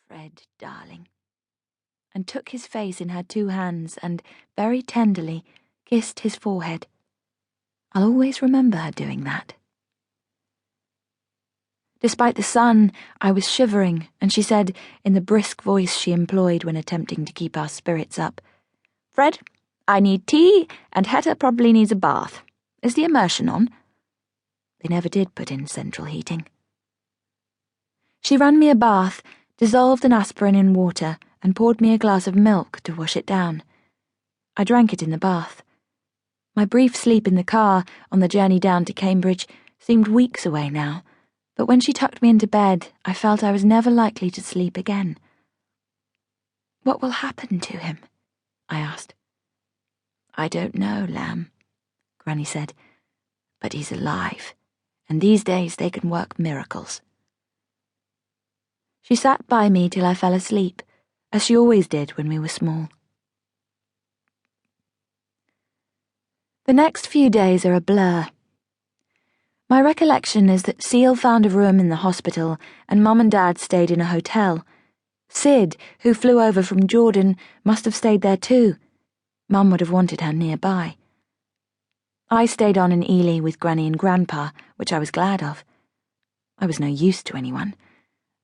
Fred, darling," and took his face in her 2 hands and, very tenderly, kissed his forehead. I'll always remember her doing that. Despite the sun, I was shivering, and she said, in the brisk voice she employed when attempting to keep our spirits up, "Fred, I need tea, and Hetta probably needs a bath. Is the immersion on?" They never did put in central heating. She ran me a bath, dissolved an aspirin in water, and poured me a glass of milk to wash it down. I drank it in the bath. My brief sleep in the car on the journey down to Cambridge seemed weeks away now, but when she tucked me into bed, I felt I was never likely to sleep again. "What will happen to him?" I asked. "I don't know, lamb," Granny said, "but he's alive, and these days they can work miracles." She sat by me till I fell asleep, as she always did when we were small. The next few days are a blur. My recollection is that Seal found a room in the hospital and Mum and Dad stayed in a hotel. Sid, who flew over from Jordan, must have stayed there too. Mum would have wanted her nearby. I stayed on in Ely with Granny and Grandpa, which I was glad of. I was no use to anyone,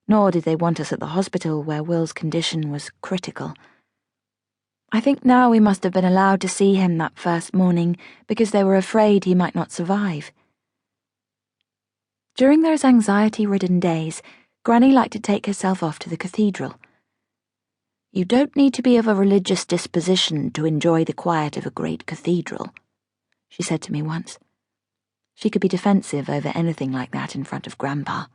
nor did they want us at the hospital where Will's condition was critical. I think now we must have been allowed to see him that first morning because they were afraid he might not survive. During those anxiety-ridden days, Granny liked to take herself off to the cathedral. "You don't need to be of a religious disposition to enjoy the quiet of a great cathedral," she said to me once. She could be defensive over anything like that in front of Grandpa.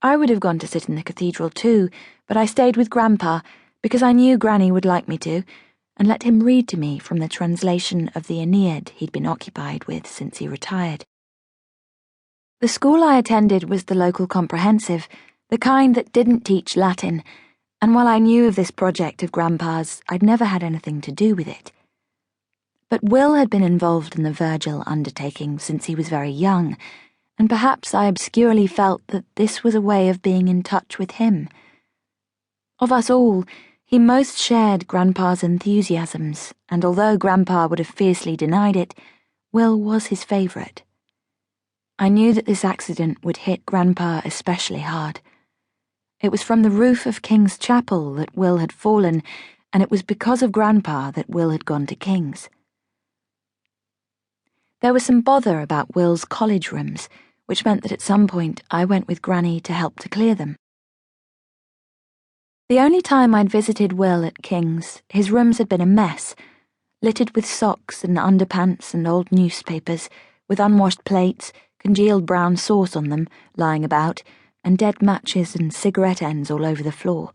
I would have gone to sit in the cathedral too, but I stayed with Grandpa because I knew Granny would like me to, and let him read to me from the translation of the Aeneid he'd been occupied with since he retired. The school I attended was the local comprehensive, the kind that didn't teach Latin, and while I knew of this project of Grandpa's, I'd never had anything to do with it. But Will had been involved in the Virgil undertaking since he was very young, and perhaps I obscurely felt that this was a way of being in touch with him. Of us all, he most shared Grandpa's enthusiasms, and although Grandpa would have fiercely denied it, Will was his favourite. I knew that this accident would hit Grandpa especially hard. It was from the roof of King's Chapel that Will had fallen, and it was because of Grandpa that Will had gone to King's. There was some bother about Will's college rooms, which meant that at some point I went with Granny to help to clear them. The only time I'd visited Will at King's, his rooms had been a mess, littered with socks and underpants and old newspapers, with unwashed plates, congealed brown sauce on them, lying about, and dead matches and cigarette ends all over the floor.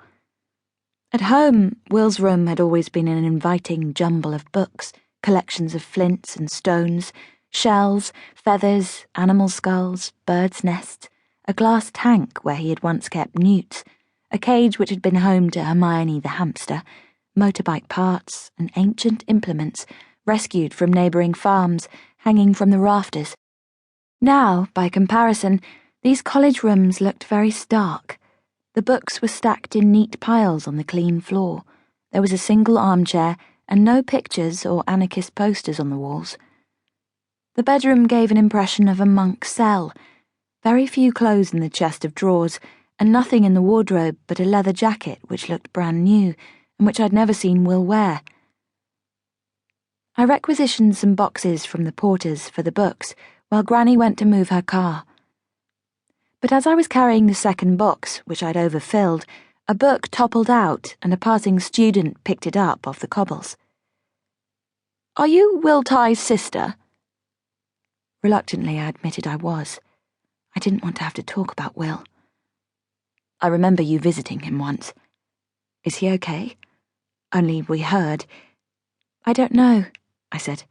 At home, Will's room had always been an inviting jumble of books, collections of flints and stones, shells, feathers, animal skulls, birds' nests, a glass tank where he had once kept newts, a cage which had been home to Hermione the hamster, motorbike parts and ancient implements rescued from neighbouring farms, hanging from the rafters. Now, by comparison, these college rooms looked very stark. The books were stacked in neat piles on the clean floor. There was a single armchair and no pictures or anarchist posters on the walls. The bedroom gave an impression of a monk's cell. Very few clothes in the chest of drawers, and nothing in the wardrobe but a leather jacket which looked brand new, and which I'd never seen Will wear. I requisitioned some boxes from the porters for the books, while Granny went to move her car. But as I was carrying the second box, which I'd overfilled, a book toppled out and a passing student picked it up off the cobbles. "Are you Will Tye's sister?" Reluctantly, I admitted I was. I didn't want to have to talk about Will. "I remember you visiting him once. Is he okay? Only we heard—" "I don't know," I said.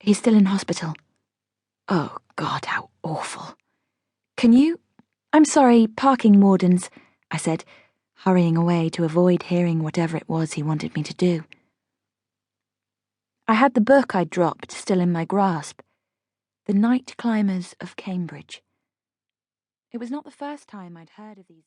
"He's still in hospital." "Oh, God, how awful. Can you—" "I'm sorry, parking wardens," I said, hurrying away to avoid hearing whatever it was he wanted me to do. I had the book I'd dropped still in my grasp. The Night Climbers of Cambridge. It was not the first time I'd heard of these